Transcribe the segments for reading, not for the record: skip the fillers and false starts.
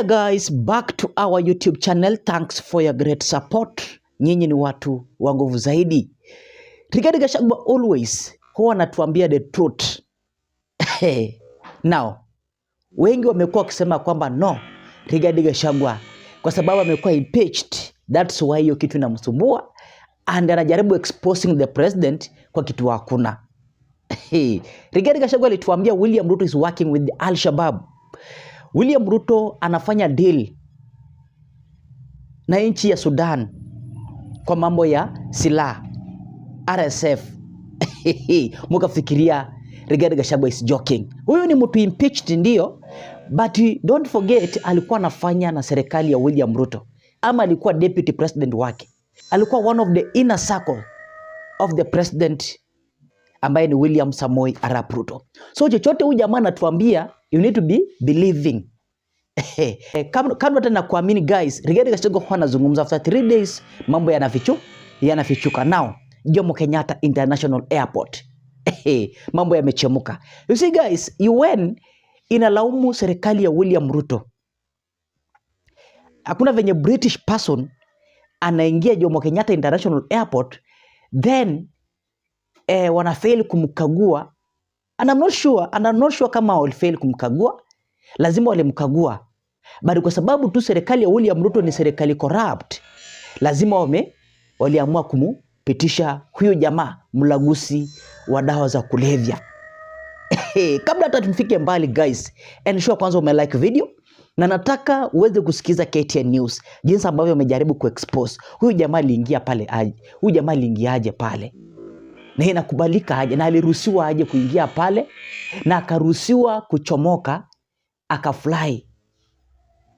Here guys, back to our YouTube channel. Thanks for your great support. Nyinyi ni watu wa nguvu zaidi. Rigathi Gachagua always huwa anatuambia the truth. Now, wengi wamekuwa wakisema kwamba no, Rigathi Gachagua kwa sababu amekuwa impeached. That's why hiyo kitu inamsumbua and anajaribu exposing the president kwa kitu hakuna. Rigathi Gachagua alituambia William Ruto is working with the Al-Shabaab. William Ruto anafanya deal na nchi ya Sudan kwa mambo ya silaha RSF. Mukafikiria Rigathi Gachagua is joking. Huyu ni mtu impeached ndio, but don't forget alikuwa anafanya na serikali ya William Ruto, ama alikuwa deputy president wake. Alikuwa one of the inner circle of the president ambaye ni William Samoei Arap Ruto. So chochote huyu jamaa anatuambia, you need to be believing. Kama tena kuamini guys, Rigathi Gachagua kwa anazungumza after 3 days mambo yanafichuka. Now Jomo Kenyatta International Airport. Mambo yamechemuka. You see guys, UN inalaumu serikali ya William Ruto. Hakuna venye British person anaingia Jomo Kenyatta International Airport then wanafail kumkagua. And I'm not sure kama walifail kumkagua. Lazima walimkagua. Bali kwa sababu tu serikali ya William Ruto ni serikali corrupt, lazima waliamua kumupitisha huyo jamaa mlaguzi wa dawa za kulevya. Kabla hata tumfike mbali guys, ensure kwanza umelike video na nataka uweze kusikiza KTN News jinsi ambavyo wamejaribu kuexpose huyu jamaa aliingia pale aje. Huyu jamaa aliingiaje pale? Na inakubalika aje? Na aliruhusiwa aje kuingia pale? Na akaruhusiwa kuchomoka akafly.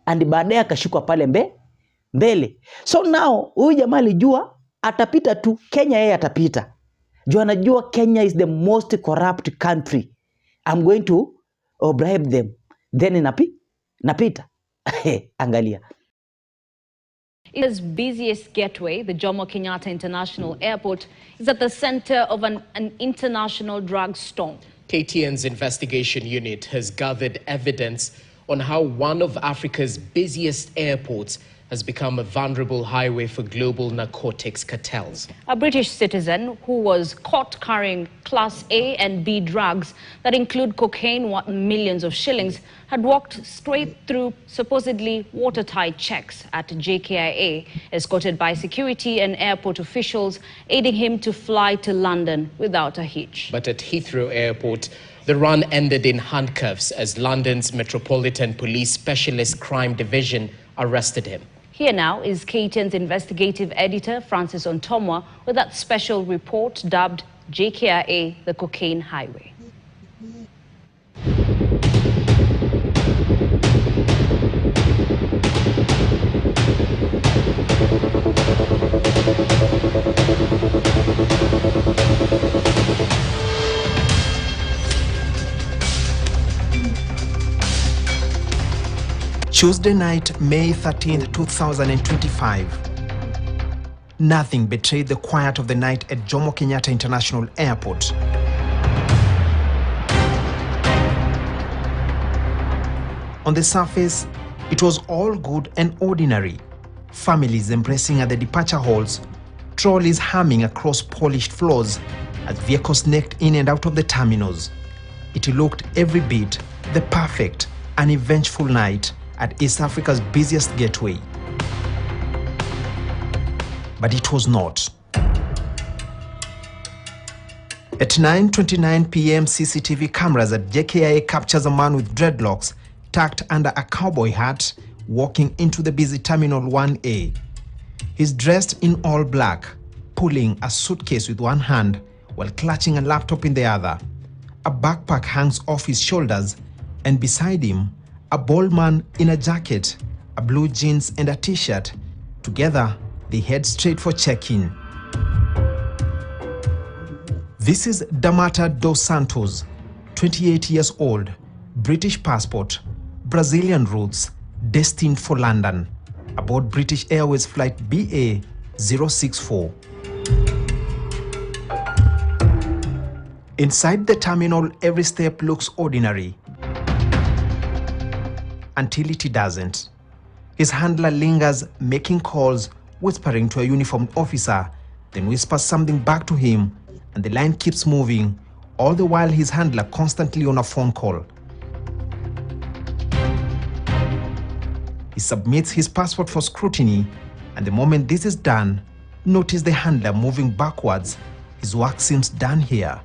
And baadaye akashikwa pale mbele. So now huyu jamaa alijua atapita tu Kenya, yeye atapita. Juu anajua Kenya is the most corrupt country. I'm going to bribe them. Then napita. Angalia. Its busiest gateway, the Jomo Kenyatta International Airport, is at the center of an international drug storm. KTN's investigation unit has gathered evidence on how one of Africa's busiest airports has become a vulnerable highway for global narcotics cartels. A British citizen who was caught carrying Class A and B drugs that include cocaine worth millions of shillings had walked straight through supposedly watertight checks at Jkia, escorted by security and airport officials, aiding him to fly to London without a hitch. But at Heathrow Airport, the run ended in handcuffs as London's Metropolitan Police Specialist Crime Division arrested him. Here now is KTN's investigative editor, Francis Ontomwa, with that special report dubbed Jkia, the Cocaine Highway. Tuesday night, May 13, 2025. Nothing betrayed the quiet of the night at Jomo Kenyatta International Airport. On the surface, it was all good and ordinary. Families embracing at the departure halls, trolleys humming across polished floors as vehicles necked in and out of the terminals. It looked every bit the perfect, uneventful night at East Africa's busiest gateway. But it was not. At 9:29 p.m., CCTV cameras at Jkia captures a man with dreadlocks tucked under a cowboy hat walking into the busy Terminal 1A. He's dressed in all black, pulling a suitcase with one hand while clutching a laptop in the other. A backpack hangs off his shoulders, and beside him, a bald man in a jacket, a blue jeans and a t-shirt. Together, they head straight for check-in. This is Damata dos Santos, 28 years old, British passport, Brazilian roots, destined for London, aboard British Airways flight BA064. Inside the terminal, every step looks ordinary. until it doesn't. His handler lingers, making calls, whispering to a uniformed officer, then whispers something back to him, and the line keeps moving, all the while his handler constantly on a phone call. He submits his passport for scrutiny, and the moment this is done, notice the handler moving backwards. His work seems done here.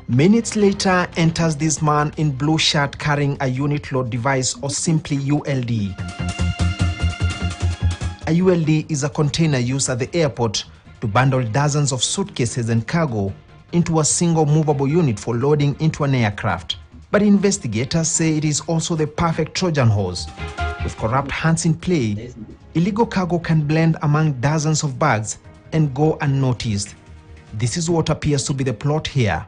Minutes later enters this man in blue shirt carrying a unit load device, or simply ULD. A ULD is a container used at the airport to bundle dozens of suitcases and cargo into a single movable unit for loading into an aircraft. But investigators say it is also the perfect Trojan horse. With corrupt hands in play, illegal cargo can blend among dozens of bags and go unnoticed. This is what appears to be the plot here.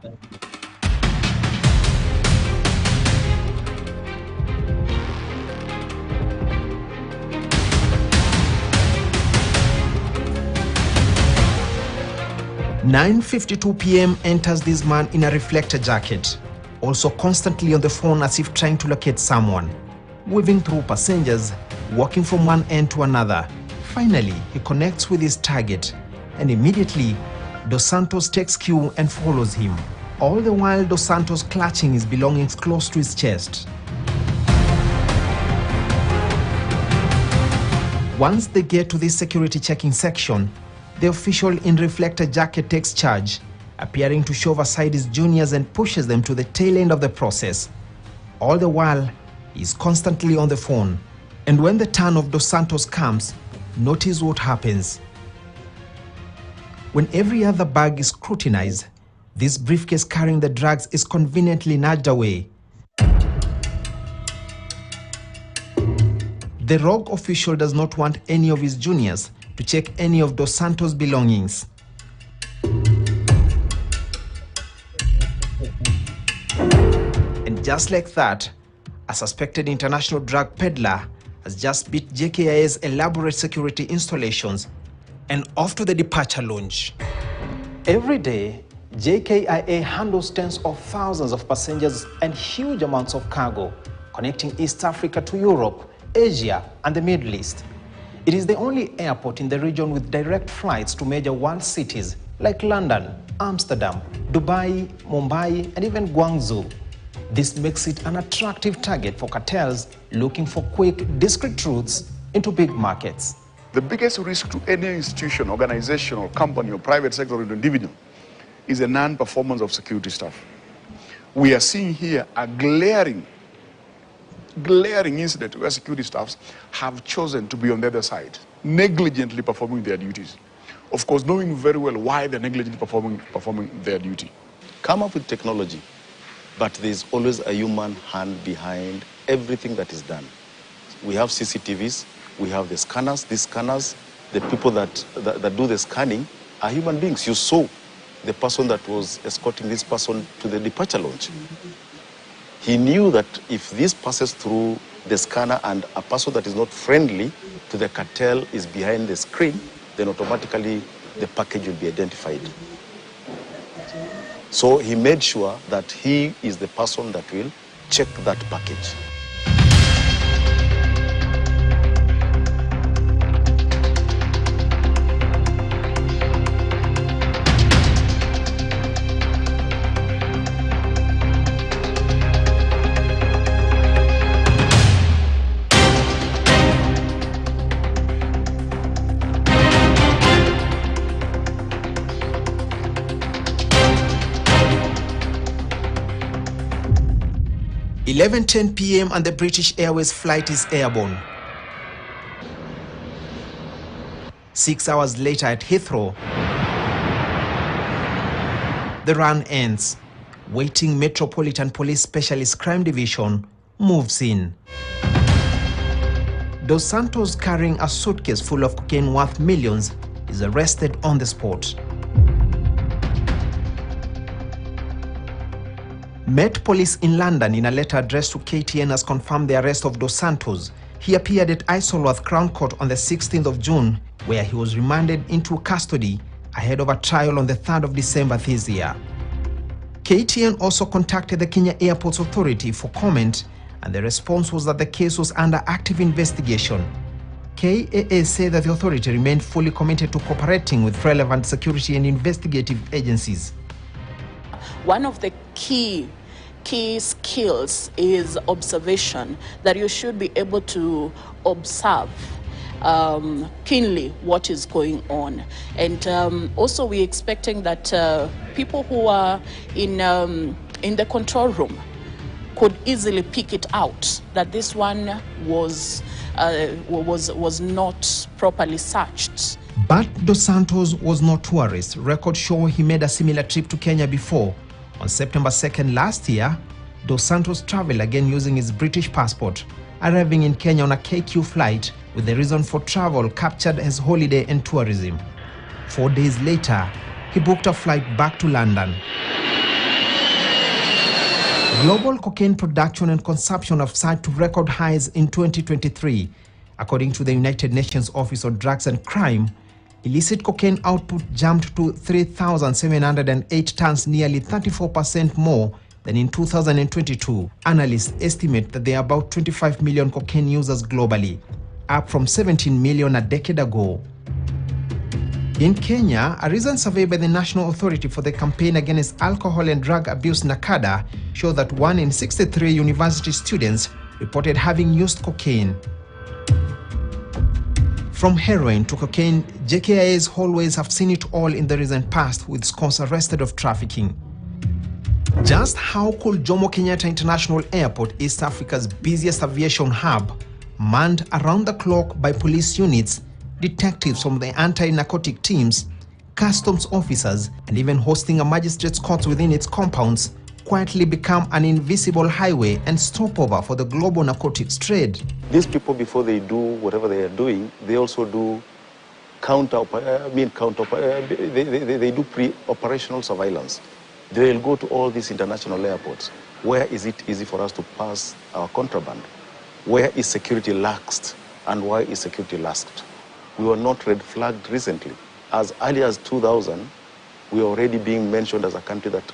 At 9:52 p.m. enters this man in a reflector jacket, also constantly on the phone as if trying to locate someone, weaving through passengers, walking from one end to another. Finally, he connects with his target, and immediately, Dos Santos takes cue and follows him, all the while Dos Santos clutching his belongings close to his chest. Once they get to this security checking section, the official in reflector jacket takes charge, appearing to shove aside his juniors and pushes them to the tail end of the process. All the while, he is constantly on the phone. And when the turn of Dos Santos comes, notice what happens. When every other bag is scrutinized, this briefcase carrying the drugs is conveniently nudged away. The rogue official does not want any of his juniors to check any of Dos Santos' belongings. And just like that, a suspected international drug peddler has just beat Jkia's elaborate security installations and off to the departure lounge. Every day, Jkia handles tens of thousands of passengers and huge amounts of cargo, connecting East Africa to Europe, Asia, and the Middle East. It is the only airport in the region with direct flights to major world cities like London, Amsterdam, Dubai, Mumbai, and even Guangzhou. This makes it an attractive target for cartels looking for quick, discreet routes into big markets. The biggest risk to any institution, organization, or company, or private sector, or individual is a non-performance of security staff. We are seeing here a glaring incident where security staffs have chosen to be on the other side, negligently performing their duties. Of course, knowing very well why they're negligently performing their duty. Come up with technology, but there's always a human hand behind everything that is done. We have CCTVs, we have the scanners. These scanners, the people that do the scanning are human beings. You saw the person that was escorting this person to the departure lounge. He knew that if this passes through the scanner and a person that is not friendly to the cartel is behind the screen, then automatically the package will be identified. So he made sure that he is the person that will check that package. At 11:10 p.m. and the British Airways flight is airborne. 6 hours later at Heathrow, the run ends. Waiting Metropolitan Police Specialist Crime Division moves in. Dos Santos, carrying a suitcase full of cocaine worth millions, is arrested on the spot. Met Police in London in a letter addressed to KTN has confirmed the arrest of Dos Santos. He appeared at Isleworth Crown Court on the 16th of June, where he was remanded into custody ahead of a trial on the 3rd of December this year. KTN also contacted the Kenya Airports Authority for comment, and the response was that the case was under active investigation. KAA said that the authority remained fully committed to cooperating with relevant security and investigative agencies. One of the key skills is observation, that you should be able to observe keenly what is going on. And also we're expecting that people who are in the control room could easily pick it out, that this one was not properly searched. But Dos Santos was no tourist. Records show he made a similar trip to Kenya before. On September 2nd last year, Dos Santos traveled again using his British passport, arriving in Kenya on a KQ flight with the reason for travel captured as holiday and tourism. 4 days later, he booked a flight back to London. Global cocaine production and consumption have surged to record highs in 2023. According to the United Nations Office on Drugs and Crime, illicit cocaine output jumped to 3,708 tons, nearly 34% more than in 2022. Analysts estimate that there are about 25 million cocaine users globally, up from 17 million a decade ago. In Kenya, a recent survey by the National Authority for the Campaign Against Alcohol and Drug Abuse, NACADA, showed that 1 in 63 university students reported having used cocaine. From heroin to cocaine, Jkia's hallways have seen it all in the recent past, with scores arrested of trafficking. Just how could Jomo Kenyatta International Airport, East Africa's busiest aviation hub, manned around the clock by police units, detectives from the anti-narcotic teams, customs officers, and even hosting a magistrate's court within its compounds, quietly become an invisible highway and stopover for the global narcotics trade? These people, before they do whatever they are doing, they also do they do pre-operational surveillance. They will go to all these international airports. Where is it easy for us to pass our contraband? Where is security laxed, and why is security laxed? We were not red flagged recently. As early as 2000, we were already being mentioned as a country that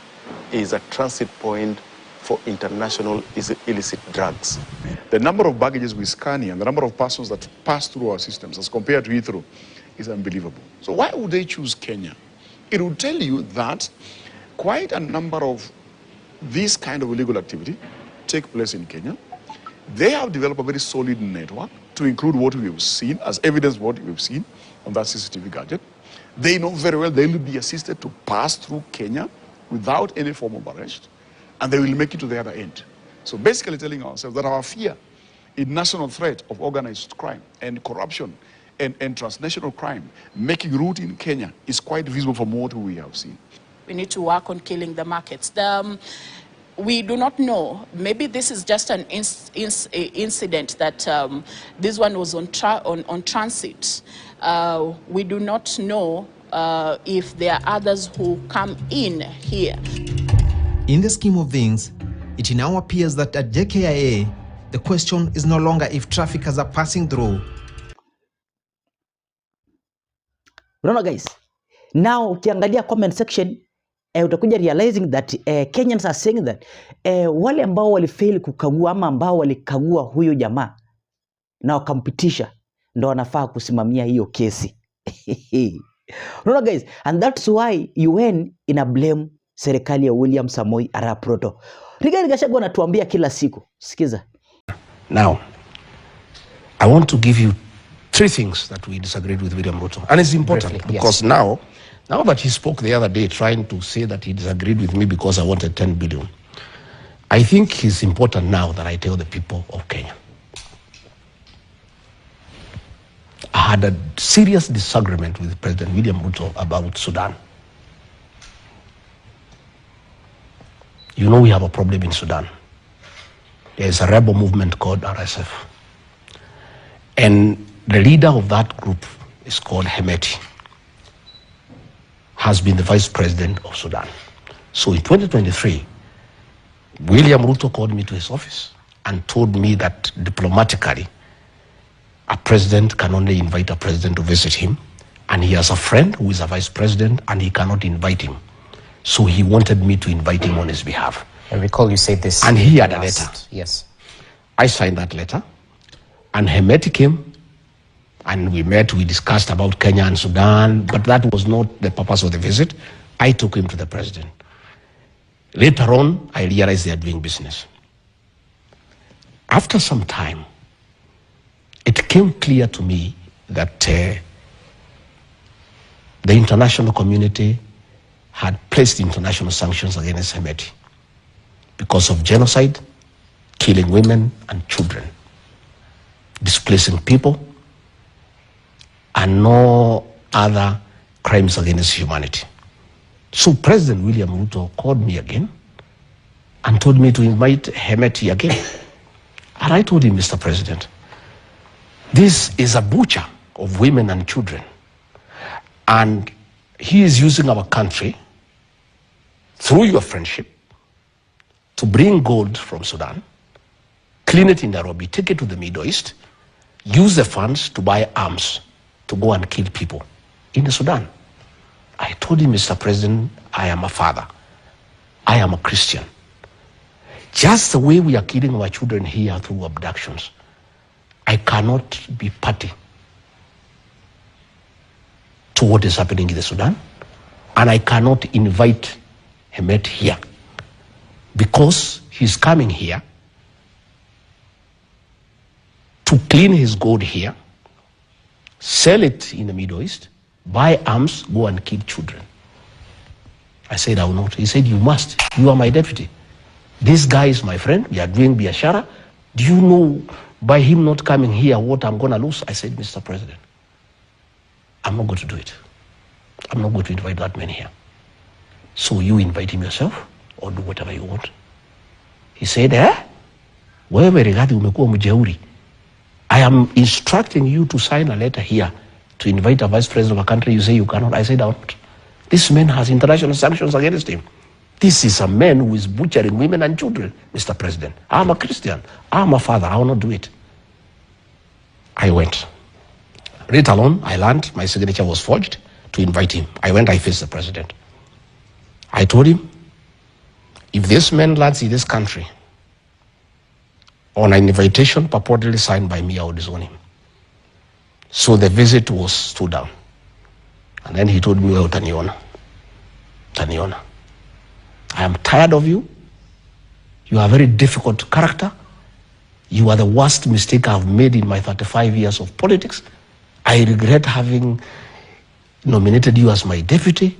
is a transit point for international illicit drugs. The number of baggages we scan here and the number of persons that pass through our systems as compared to Heathrow is unbelievable. So why would they choose Kenya? It would tell you that quite a number of this kind of illegal activity take place in Kenya. They have developed a very solid network to include what we have seen, as evidence of what we have seen on that CCTV gadget. They know very well they will be assisted to pass through Kenya without any form of arrest, and they will make it to the other end. So basically telling ourselves that our fear in national threat of organized crime and corruption and transnational crime making root in Kenya is quite visible from what we have seen. We need to work on killing the markets. We do not know. Maybe this is just an incident that this one was on transit. We do not know if there are others who come in here. In the scheme of things, it now appears that at Jkia, the question is no longer if traffickers are passing through. Unaona guys, now ukiangalia comment section, utakuja realizing that Kenyans are saying that wale ambao walifail kukagua ama ambao walikagua huyo jamaa na wakampitisha ndo wanafaa kusimamia hiyo kesi. Unaona guys, and that's why UN ina blame serikali ya William Samoei Arap Ruto. Rigathi Gachagua anatuambia kila siku. Sikiza. Now, I want to give you 3 things that we disagreed with William Ruto. And it's important Briefly, because yes. now that he spoke the other day trying to say that he disagreed with me because I wanted 10 billion, I think it's important now that I tell the people of Kenya. I had a serious disagreement with President William Ruto about Sudan. You know we have a problem in Sudan. There is a rebel movement called RSF. And the leader of that group is called Hemeti, has been the vice president of Sudan. So in 2023, William Ruto called me to his office and told me that diplomatically, a president can only invite a president to visit him And he has a friend who is a vice president, and he cannot invite him. So he wanted me to invite him on his behalf. I recall you said this. And he had a letter. Yes. I signed that letter, and Hemeti came, and we met, we discussed about Kenya and Sudan, but that was not the purpose of the visit. I took him to the president. Later on, I realized they are doing business. After some time, it came clear to me that the international community had placed international sanctions against Hemeti because of genocide, killing women and children, displacing people, and no other crimes against humanity. So President William Ruto called me again and told me to invite Hemeti again. And I told him, Mr. President, this is a butcher of women and children. And he is using our country, through your friendship, to bring gold from Sudan, clean it in Nairobi, take it to the Middle East, use the funds to buy arms to go and kill people in the Sudan. I told him, Mr. President, I am a father. I am a Christian. Just the way we are killing our children here through abductions, I cannot be party to what is happening in the Sudan, and I cannot invite Hemeti here because he's coming here to clean his gold here, sell it in the Middle East, buy arms, go and kill children. I said, I will not. He said, you must. You are my deputy. This guy is my friend. We are doing biashara. Do you know by him not coming here what I'm going to lose? I said, Mr. President, I'm not going to do it. I'm not going to invite that man here. So you invite him yourself or do whatever you want. He said, wewe Rigathi umekuwa mjeuri. I am instructing you to sign a letter here to invite a vice president of a country. You say you cannot. I said, I won't. This man has international sanctions against him. This is a man who is butchering women and children, Mr. President. I'm a Christian. I'm a father. I will not do it. I went. Later on, I learned my signature was forged to invite him. I went, I faced the president. I told him, if this man lands in this country on an invitation purportedly signed by me, I would disown him. So the visit was stood down. And then he told me, well, Taniona, I am tired of you. You are a very difficult character. You are the worst mistake I've made in my 35 years of politics. I regret having nominated you as my deputy.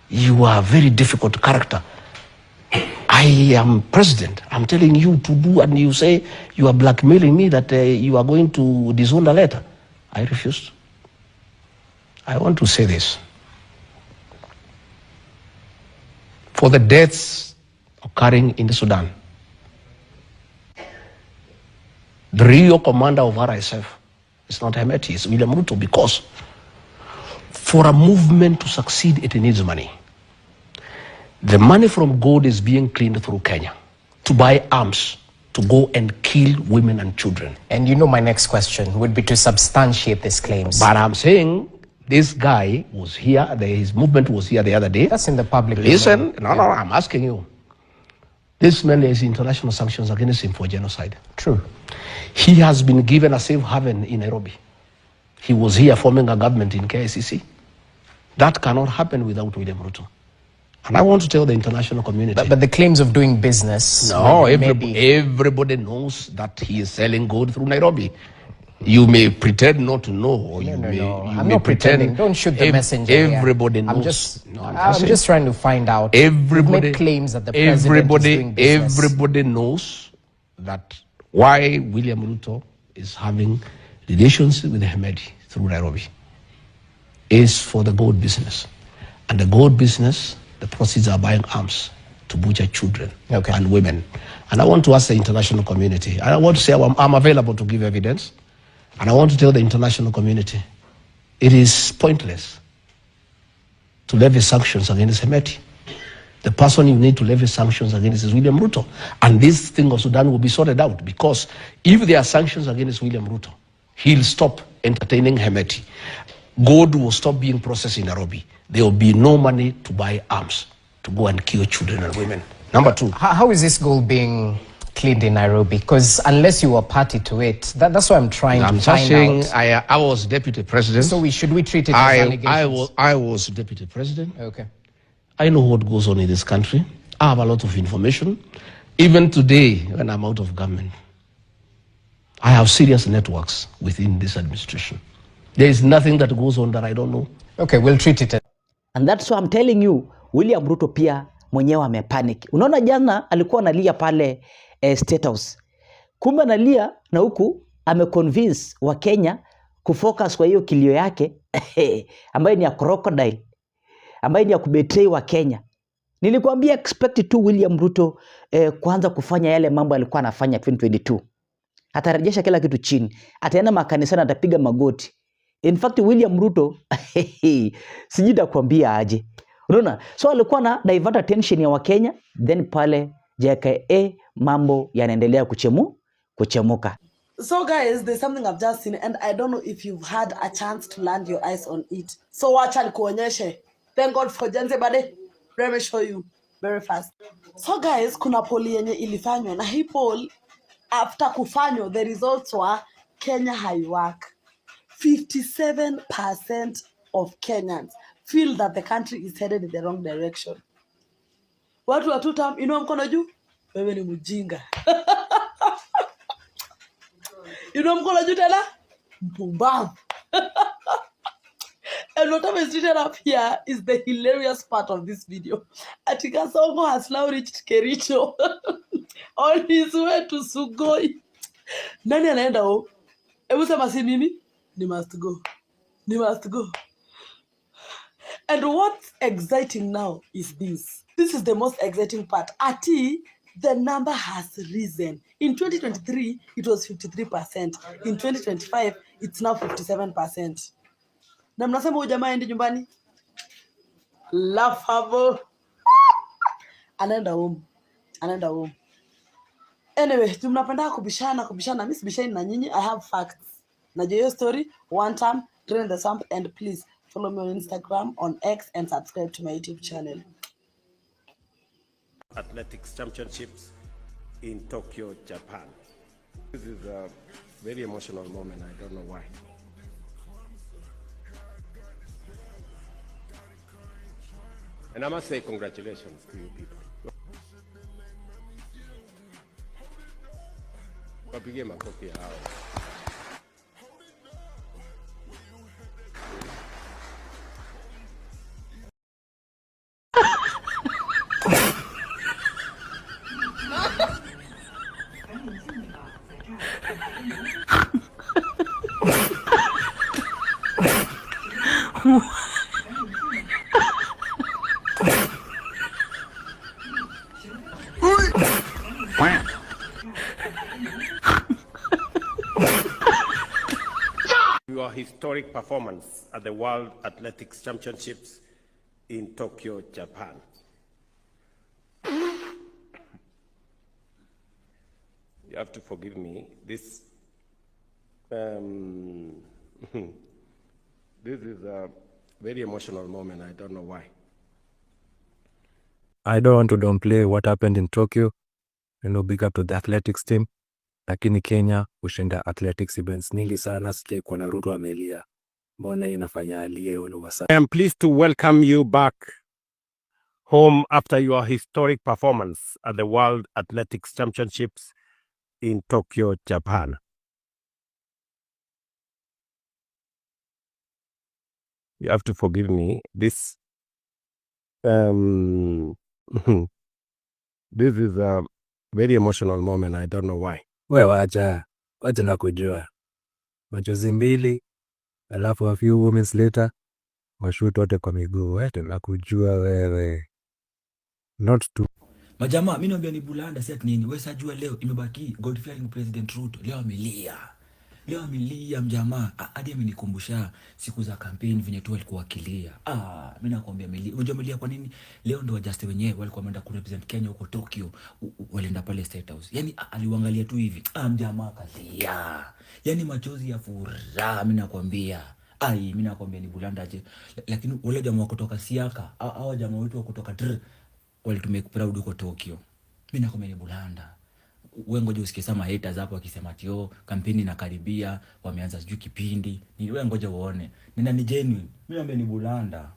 You are a very difficult character. I am president. I'm telling you to do, and you say you are blackmailing me that you are going to disown the letter. I refused. I want to say this. For the deaths occurring in the Sudan, the real commander of RSF is not Hemeti, it's William Ruto, because for a movement to succeed, it needs money. The money from gold is being cleaned through Kenya to buy arms to go and kill women and children. And you know my next question would be to substantiate these claims. But I'm saying this guy was here, his movement was here the other day. That's in the public. Listen, no, I'm asking you. This man has international sanctions against him for genocide. True. He has been given a safe haven in Nairobi. He was here forming a government in KICC. That cannot happen without William Ruto. And I want to tell the international community. But the claims of doing business. No, everybody knows that he is selling gold through Nairobi. You may pretend not to know, or you may I'm not pretending. Don't shoot the messenger. Everybody here. knows. I'm just trying to find out. Everybody made claims that the president is doing business. Everybody knows that why William Ruto is having relations with Hemeti through Nairobi is for the gold business. And the gold business, the proceeds are buying arms to butcher children and women. And I want to ask the international community, I want to say I'm available to give evidence, and I want to tell the international community, it is pointless to levy sanctions against Hemeti. The person you need to levy sanctions against is William Ruto. And this thing of Sudan will be sorted out, because if there are sanctions against William Ruto, he'll stop entertaining Hemeti. gold will stop being processed in Nairobi. There will be no money to buy arms to go and kill children and women. Number two. How is this gold being cleaned in Nairobi? Because unless you were party to it, that's what I'm trying to find out. I was deputy president. So should we treat it as allegations? I was deputy president. Okay. I know what goes on in this country. I have a lot of information. Even today, when I'm out of government, I have serious networks within this administration. There is nothing that goes on that I don't know. Okay, we'll treat it. And that's why I'm telling you, William Ruto pia mwenyewe amepanic. Unaona jana alikuwa analia pale State House. Kumbe analia na huku ameconvince wa Kenya kufocus kwa hiyo kilio yake ambayo ni ya crocodile, ambayo ni ya kubetray wa Kenya. Nilikwambia expect tu William Ruto kuanza kufanya yale mambo alikuwa anafanya 2022. Atarejesha kila kitu chini. Ataenda makanisani, atapiga magoti. In fact William Ruto sijui nitakwambia aje. Unaona? So alikuwa na divert attention ya Wakenya, then pale Jkia mambo yanaendelea kuchemuka. So guys, there's something I've just seen and I don't know if you've had a chance to land your eyes on it. So watch and kuonyeshe. Thank God for Jense Bade. Let me show you very fast. So guys, kuna poll yenye ilifanywa na hii poll after kufanywa the results were Kenya haiwork. 57% of Kenyans feel that the country is headed in the wrong direction. Watu wa tutam inua mkono juu, wewe ni mjinga. Inua mkono juu tena, mpumbavu. And whatever is written up here is the hilarious part of this video. Atika Songo has now reached Kericho on his way to Sugoi. Nani anaenda huko? Hebu sema si mimi? Ni must go. Ni must go. And what's exciting now is this. This is the most exciting part. Ati, the number has risen. In 2023, it was 53%. In 2025, it's now 57%. Na mnasema huyu jamaa aende nyumbani? Laughable. Anaenda home. Anaenda home. Anyway, tunapenda kubishana. Mimi sibishani na nyinyi. I have facts. Najua hiyo story, one time, drain the swamp, and please follow me on Instagram, on X, and subscribe to my YouTube channel. Athletics Championships in Tokyo, Japan. This is a very emotional moment. I don't know why. And I must say congratulations to you people. Wapige makofi hao. Your historic performance at the World Athletics Championships in Tokyo, Japan. You have to forgive me. This this is a very emotional moment. I don't know why. I don't want to downplay what happened in Tokyo. Big up to the athletics team. Lakini Kenya ushinda athletics events nyingi sana, sije kwa na Ruto amelia. Mbona inafanya alie all of a sudden? I am pleased to welcome you back home after your historic performance at the World Athletics Championships in Tokyo, Japan. You have to forgive me. This this is a very emotional moment. I don't know why. Wewe wacha na kujua. Machozi mbili, alafu a few moments later, washoot wote kwa miguu. Wewe na kujua wewe. Not to. Majamaa, mimi naambia ni bulanda si ati nini. Wewe sajua leo imebaki God fearing President Ruto. Leo amelia mjamaa. Hadi amenikumbusha siku za campaign venye tu alikuwa akilia. Mimi nakwambia amelia. Unajua amelia kwa nini? Leo ndio wajuste wenyewe walikuwa wameenda kurepresent Kenya huko Tokyo. Walienda pale State House. Yaani aliwaangalia tu hivi. Mjamaa kalia. Yaani machozi ya furaha mimi nakwambia. Ai, mimi nakwambia ni bulanda je. Lakini wale jamaa kutoka Siaka, hao jamaa wetu kutoka walitumia proud huko Tokyo. Mimi nakwambia ni bulanda. Wewe ngoja usikie sama haters hapo wakisema ati kampeni inakaribia, wameanza sijui kipindi. Ni wewe ngoja uone. Ni genuine. Mimi nakwambia ni bulanda.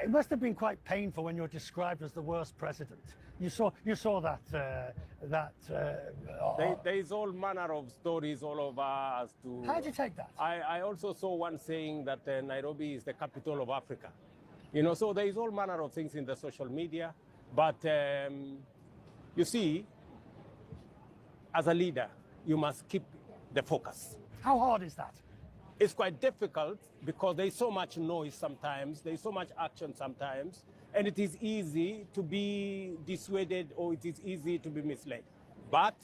It must have been quite painful when you're described as the worst president. You saw that. There is all manner of stories all over as to. How do you take that? I also saw one saying that Nairobi is the capital of Africa. So there is all manner of things in the social media. But you see, as a leader, you must keep the focus. How hard is that? It's quite difficult because there is so much noise sometimes, there is so much action sometimes, and it is easy to be dissuaded or it is easy to be misled. But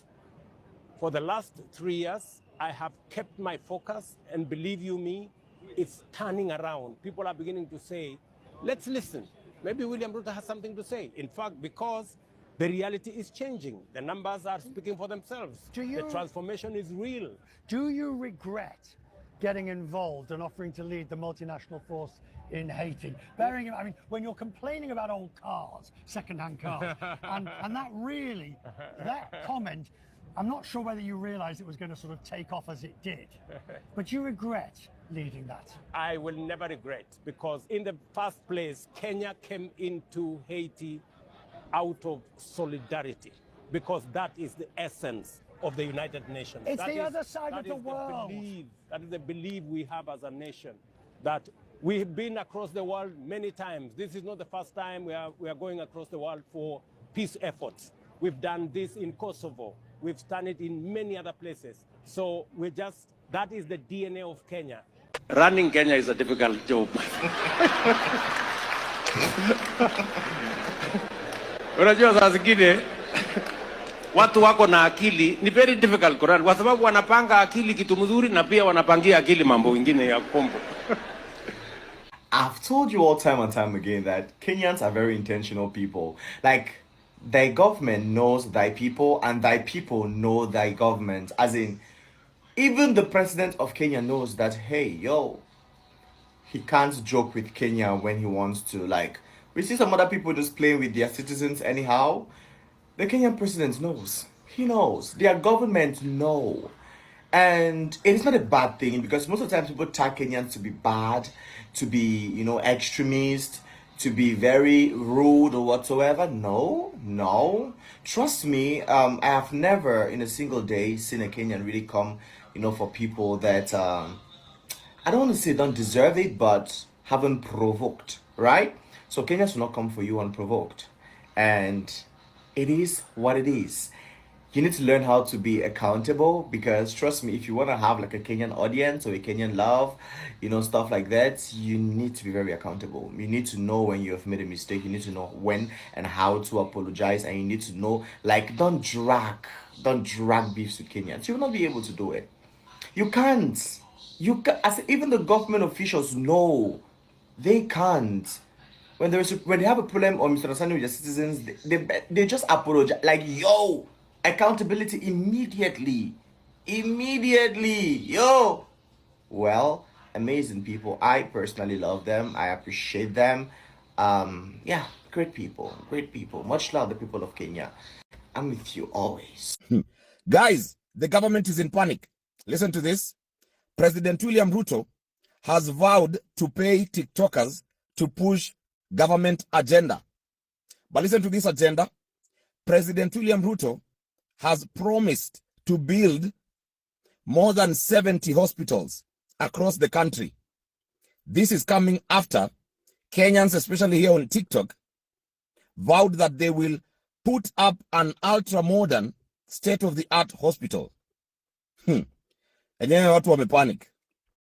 for the last 3 years, I have kept my focus, and believe you me, it's turning around. People are beginning to say, let's listen. Maybe William Ruto has something to say. In fact, because the reality is changing. The numbers are speaking for themselves. The transformation is real. Do you regret getting involved and offering to lead the multinational force in Haiti? Bearing in mind, when you're complaining about old cars, second-hand cars, and that comment, I'm not sure whether you realized it was going to sort of take off as it did, but you regret leading that? I will never regret, because in the first place, Kenya came into Haiti out of solidarity, because that is the essence of the United Nations. It's the other side of the world. That is the belief we have as a nation, that we have been across the world many times. This is not the first time we are going across the world for peace efforts. We've done this in Kosovo. We've done it in many other places. So that is the DNA of Kenya. Running Kenya is a difficult job. Unajua saa zingine watu wako na akili ni very difficult kurun kwa sababu wanapanga akili kitu mzuri na pia wanapangia akili mambo mengine ya kombo. I've told you all time and time again that Kenyans are very intentional people. Like, their government knows thy people and thy people know thy government. As in, even the president of Kenya knows that, hey, he can't joke with Kenya when he wants to. Like, we see some other people just playing with their citizens anyhow. The Kenyan president knows. He knows. Their government know. And it is not a bad thing, because most of the time people tag Kenyans to be bad, to be, extremist, to be very rude or whatsoever. No. Trust me, I have never in a single day seen a Kenyan really come, for people that, I don't want to say don't deserve it, but haven't provoked, right? So Kenyans will not come for you unprovoked. And it is what it is. You need to learn how to be accountable, because trust me, if you want to have like a Kenyan audience or a Kenyan love, stuff like that, you need to be very accountable. You need to know when you have made a mistake. You need to know when and how to apologize, and you need to know, like, don't drag beefs with Kenyans. You will not be able to do it. You can't. Even the government officials know they can't. When they have a problem or misunderstanding with their citizens, they just apologize. Like, accountability immediately. Well, amazing people. I personally love them. I appreciate them. Great people. Much love, the people of Kenya. I'm with you always. Guys, the government is in panic. Listen to this. President William Ruto has vowed to pay TikTokers to push government agenda. But listen to this agenda. President William Ruto has promised to build more than 70 hospitals across the country. This is coming after Kenyans, especially here on TikTok, vowed that they will put up an ultra-modern, state-of-the-art hospital. Enyewe watu wamepanic.